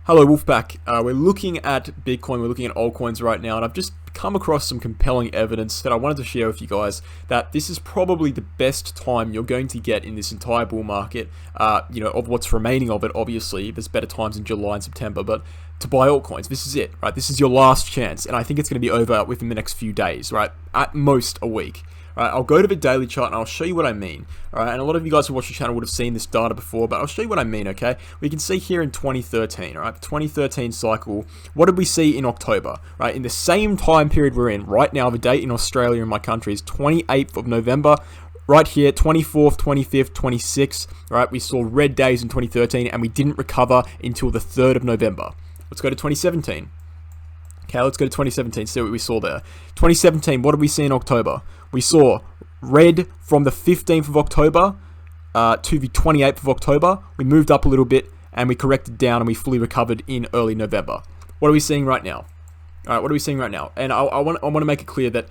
Hello, Wolfpack. We're looking at Bitcoin, we're looking at altcoins right now, and I've just come across some compelling evidence that I wanted to share with you guys that this is probably the best time you're going to get in this entire bull market, of what's remaining of it. Obviously, there's better times in July and September, but to buy altcoins, this is it, right? This is your last chance, and I think it's going to be over within the next few days, right? At most a week. Right, I'll go to the daily chart and I'll show you what I mean. Alright, and a lot of you guys who watch the channel would have seen this data before, but I'll show you what I mean, okay? We can see here in 2013, alright, the 2013 cycle, what did we see in October? Right, in the same time period we're in, right now, the date in Australia in my country is 28th of November. Right here, 24th, 25th, 26th, right, we saw red days in 2013 and we didn't recover until the 3rd of November. Let's go to 2017. Okay, let's go to 2017, see what we saw there. 2017, what did we see in October? We saw red from the 15th of October to the 28th of October. We moved up a little bit and we corrected down and we fully recovered in early November. What are we seeing right now? All right, what are we seeing right now? And I want to make it clear that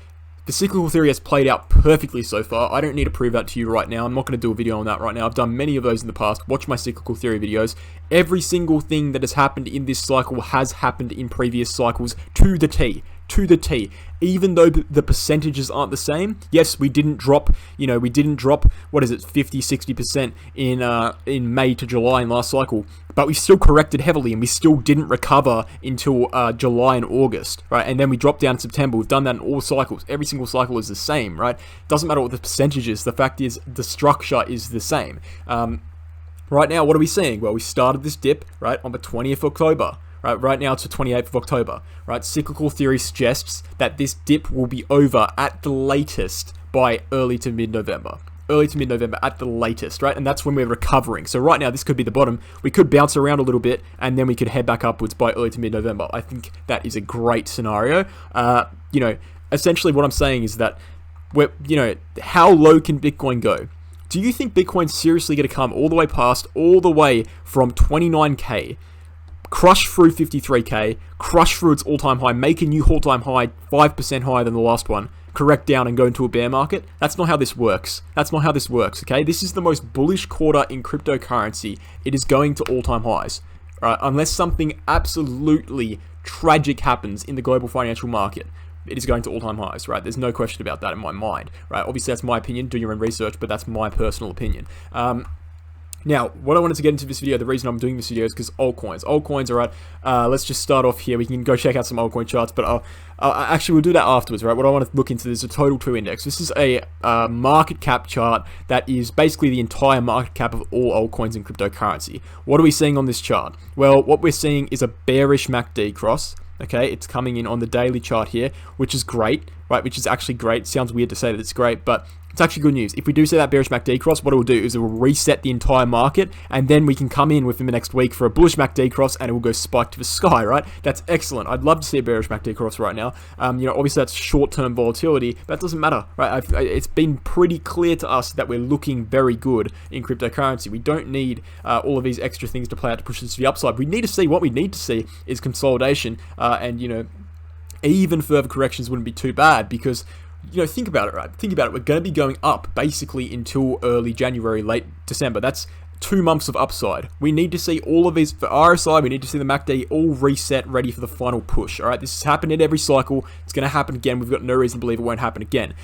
the cyclical theory has played out perfectly so far. I don't need to prove that to you right now. I'm not going to do a video on that right now. I've done many of those in the past. Watch my cyclical theory videos. Every single thing that has happened in this cycle has happened in previous cycles to the T. To the T. Even though the percentages aren't the same, yes, we didn't drop, what is it, 50, 60% in May to July in last cycle, but we still corrected heavily and we still didn't recover until July and August, right? And then we dropped down in September. We've done that in all cycles. Every single cycle is the same, right? Doesn't matter what the percentage is. The fact is the structure is the same. Right now, what are we seeing? Well, we started this dip, right, on the 20th of October. Right now it's the 28th of October, right? Cyclical theory suggests that this dip will be over at the latest by early to mid-November. Early to mid-November at the latest, right? And that's when we're recovering. So right now, this could be the bottom. We could bounce around a little bit, and then we could head back upwards by early to mid-November. I think that is a great scenario. Essentially what I'm saying is that, how low can Bitcoin go? Do you think Bitcoin's seriously going to come all the way from 29K, crush through 53K, crush through its all-time high, make a new all-time high 5% higher than the last one, correct down and go into a bear market? That's not how this works. That's not how this works, okay? This is the most bullish quarter in cryptocurrency. It is going to all-time highs, right? Unless something absolutely tragic happens in the global financial market, it is going to all-time highs, right? There's no question about that in my mind, right? Obviously, that's my opinion. Do your own research, but that's my personal opinion. Now, what I wanted to get into this video, the reason I'm doing this video is because altcoins. Altcoins, alright, let's just start off here. We can go check out some altcoin charts, but actually we'll do that afterwards, right? What I want to look into is a total 2 index. This is a market cap chart that is basically the entire market cap of all altcoins in cryptocurrency. What are we seeing on this chart? Well, what we're seeing is a bearish MACD cross. Okay, it's coming in on the daily chart here, which is great, right? Which is actually great. Sounds weird to say that it's great, but it's actually good news. If we do see that bearish MACD cross, what it will do is it will reset the entire market, and then we can come in within the next week for a bullish MACD cross, and it will go spike to the sky, right? That's excellent. I'd love to see a bearish MACD cross right now. Obviously that's short-term volatility, but that doesn't matter, right? It's been pretty clear to us that we're looking very good in cryptocurrency. We don't need all of these extra things to play out to push us to the upside. We need to see, what we need to see is consolidation, and even further corrections wouldn't be too bad, because think about it, right? Think about it. We're going to be going up basically until early January, late December. That's 2 months of upside. We need to see all of these for RSI. We need to see the MACD all reset, ready for the final push. All right, this has happened in every cycle. It's going to happen again. We've got no reason to believe it won't happen again.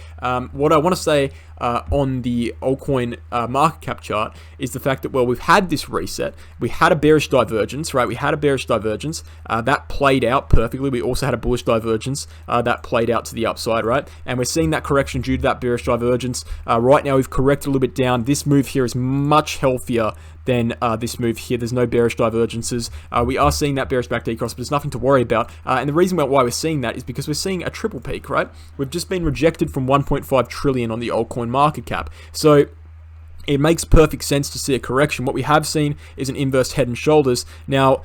What I want to say on the altcoin market cap chart is the fact that, well, we've had this reset. We had a bearish divergence, right? We had a bearish divergence that played out perfectly. We also had a bullish divergence that played out to the upside, right? And we're seeing that correction due to that bearish divergence. Right now, we've corrected a little bit down. This move here is much healthier than this move here. There's no bearish divergences. We are seeing that bearish MACD cross, but there's nothing to worry about. And the reason why we're seeing that is because we're seeing a triple peak, right? We've just been rejected from 1.5 trillion on the altcoin market cap. So it makes perfect sense to see a correction. What we have seen is an inverse head and shoulders. Now,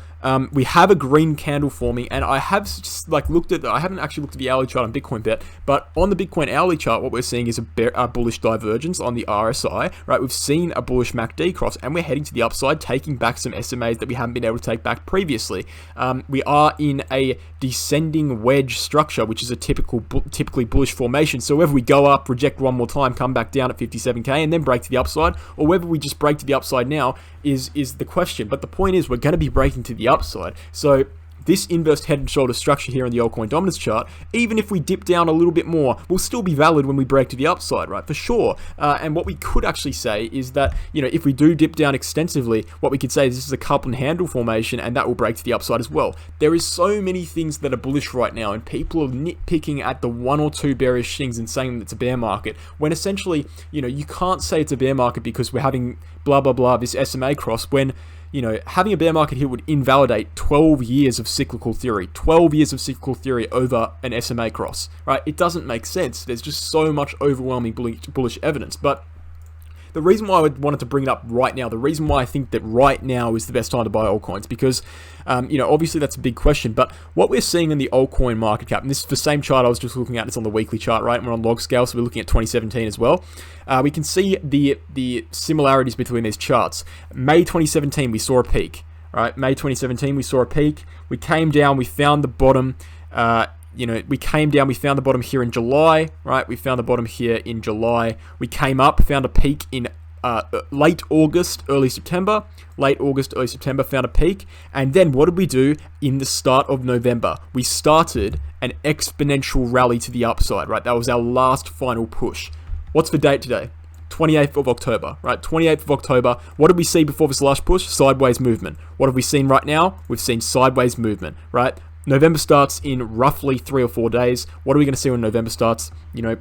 we have a green candle forming, and I have just I haven't actually looked at the hourly chart on Bitcoin yet, but on the Bitcoin hourly chart, what we're seeing is a bullish divergence on the RSI, right? We've seen a bullish MACD cross, and we're heading to the upside, taking back some SMAs that we haven't been able to take back previously. We are in a descending wedge structure, which is a typically bullish formation. So whether we go up, reject one more time, come back down at 57K, and then break to the upside, or whether we just break to the upside now, is the question. But the point is, we're going to be breaking to the upside. So this inverse head and shoulder structure here in the altcoin dominance chart, even if we dip down a little bit more, will still be valid when we break to the upside, right? For sure. And what we could actually say is that, if we do dip down extensively, what we could say is this is a cup and handle formation, and that will break to the upside as well. There is so many things that are bullish right now, and people are nitpicking at the one or two bearish things and saying that it's a bear market, when essentially, you can't say it's a bear market because we're having blah, blah, blah, this SMA cross, when having a bear market here would invalidate 12 years of cyclical theory, 12 years of cyclical theory over an SMA cross, right? It doesn't make sense. There's just so much overwhelming bullish evidence. But the reason why I wanted to bring it up right now, the reason why I think that right now is the best time to buy altcoins, because, obviously that's a big question, but what we're seeing in the altcoin market cap, and this is the same chart I was just looking at, it's on the weekly chart, right? And we're on log scale, so we're looking at 2017 as well. We can see the similarities between these charts. May 2017, we saw a peak, right? May 2017, we saw a peak. We came down, we found the bottom, we came down, we found the bottom here in July, right? We found the bottom here in July. We came up, found a peak in late August, early September. Late August, early September, found a peak. And then what did we do in the start of November? We started an exponential rally to the upside, right? That was our last final push. What's the date today? 28th of October, right? 28th of October. What did we see before this last push? Sideways movement. What have we seen right now? We've seen sideways movement, right? November starts in roughly 3 or 4 days. What are we going to see when November starts?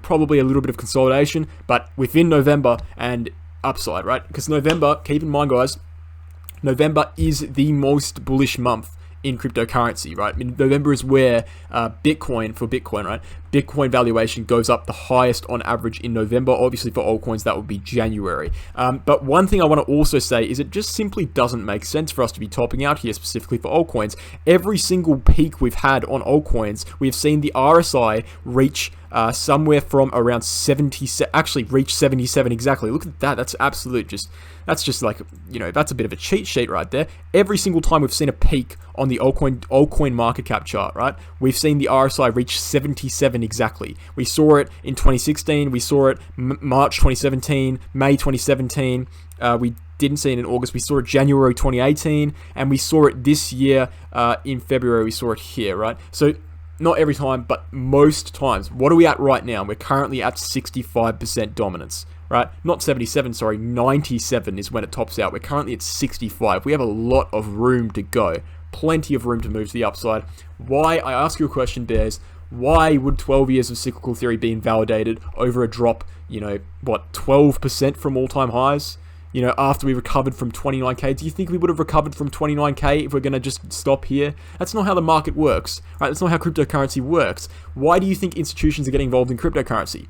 Probably a little bit of consolidation, but within November and upside, right? Because November, keep in mind, guys, November is the most bullish month in cryptocurrency, right? November is where Bitcoin, right? Bitcoin valuation goes up the highest on average in November. Obviously for altcoins, that would be January. But one thing I want to also say is it just simply doesn't make sense for us to be topping out here specifically for altcoins. Every single peak we've had on altcoins, we've seen the RSI reach somewhere from around 70, actually reach 77 exactly. Look at that. That's just like, that's a bit of a cheat sheet right there. Every single time we've seen a peak on the altcoin market cap chart, right? We've seen the RSI reach 77 exactly. We saw it in 2016. We saw it March 2017, May 2017. We didn't see it in August. We saw it January 2018, and we saw it this year in February. We saw it here, right? So not every time, but most times. What are we at right now? We're currently at 65% dominance, right? Not 77, sorry, 97 is when it tops out. We're currently at 65. We have a lot of room to go. Plenty of room to move to the upside. Why? I ask you a question, Bears. Why would 12 years of cyclical theory be invalidated over a drop, 12% from all-time highs? After we recovered from 29k, do you think we would have recovered from 29k if we're going to just stop here? That's not how the market works, right? That's not how cryptocurrency works. Why do you think institutions are getting involved in cryptocurrency?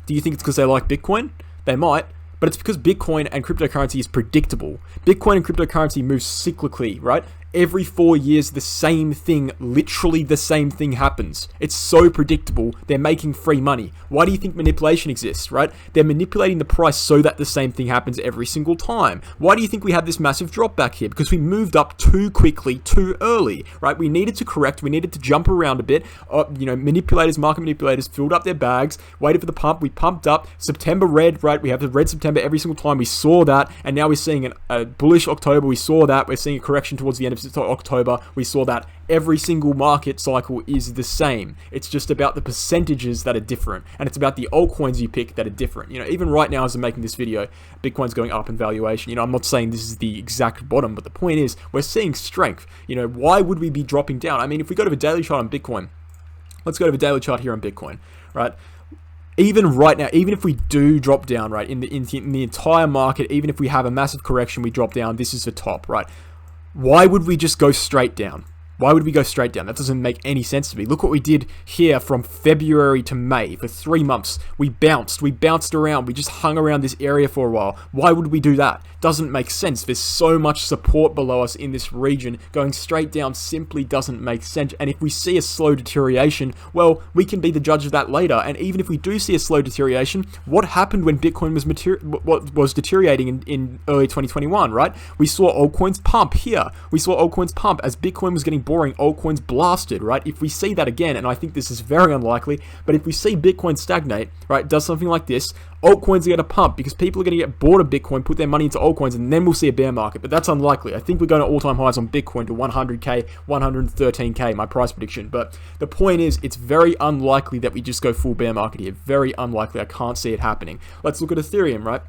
Do you think it's because they like Bitcoin? They might, but it's because Bitcoin and cryptocurrency is predictable. Bitcoin and cryptocurrency move cyclically, right? Every 4 years, the same thing, literally the same thing happens. It's so predictable. They're making free money. Why do you think manipulation exists, right? They're manipulating the price so that the same thing happens every single time. Why do you think we had this massive drop back here? Because we moved up too quickly, too early, right? We needed to correct. We needed to jump around a bit. Market manipulators filled up their bags, waited for the pump. We pumped up. September red, right? We have the red September every single time. We saw that, and now we're seeing a bullish October. We saw that. We're seeing a correction towards the end of October. We saw that. Every single market cycle is the same. It's just about the percentages that are different, and it's about the altcoins you pick that are different. Even right now as I'm making this video, Bitcoin's going up in valuation. I'm not saying this is the exact bottom, but the point is we're seeing strength. Why would we be dropping down? I mean, if we go to the daily chart on Bitcoin, let's go to the daily chart here on Bitcoin, right? Even right now, even if we do drop down, right, in the entire market, even if we have a massive correction, we drop down, this is the top, right? Why would we just go straight down? Why would we go straight down? That doesn't make any sense to me. Look what we did here from February to May. For 3 months, we bounced around. We just hung around this area for a while. Why would we do that? Doesn't make sense. There's so much support below us in this region. Going straight down simply doesn't make sense. And if we see a slow deterioration, well, we can be the judge of that later. And even if we do see a slow deterioration, what happened when Bitcoin was deteriorating in early 2021, right? We saw altcoins pump here. We saw altcoins pump as Bitcoin was getting boring, altcoins blasted, right? If we see that again, and I think this is very unlikely, but if we see Bitcoin stagnate, right, does something like this, altcoins are going to pump because people are going to get bored of Bitcoin, put their money into altcoins, and then we'll see a bear market. But that's unlikely. I think we're going to all-time highs on Bitcoin to 100k, 113k, my price prediction. But the point is, it's very unlikely that we just go full bear market here. Very unlikely. I can't see it happening. Let's look at Ethereum, right?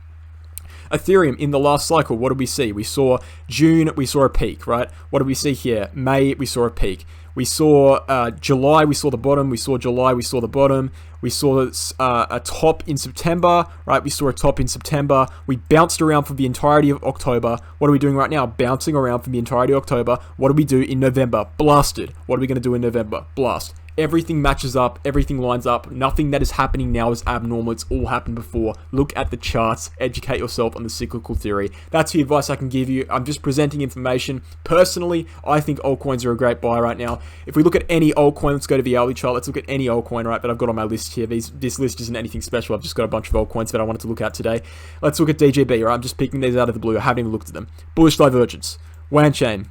Ethereum in the last cycle, what did we see? We saw June, we saw a peak, right? What did we see here? May, we saw a peak. We saw July, we saw the bottom. We saw July, we saw the bottom. We saw a top in September, right? We saw a top in September. We bounced around for the entirety of October. What are we doing right now? Bouncing around for the entirety of October. What do we do in November? Blasted. What are we going to do in November? Blast. Everything matches up, everything lines up, nothing that is happening now is abnormal, it's all happened before. Look at the charts, educate yourself on the cyclical theory. That's the advice I can give you. I'm just presenting information. Personally, I think altcoins are a great buy right now. If we look at any altcoin, let's go to the hourly chart, let's look at any altcoin, right, that I've got on my list here. This list isn't anything special, I've just got a bunch of altcoins that I wanted to look at today. Let's look at DJB, right, I'm just picking these out of the blue, I haven't even looked at them. Bullish divergence, Wanchain,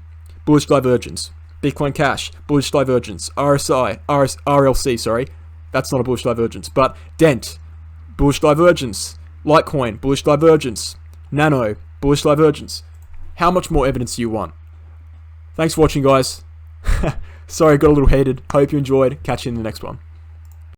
bullish divergence. Bitcoin Cash, bullish divergence. RLC, sorry. That's not a bullish divergence. But Dent, bullish divergence. Litecoin, bullish divergence. Nano, bullish divergence. How much more evidence do you want? Thanks for watching, guys. Sorry, I got a little heated. Hope you enjoyed. Catch you in the next one.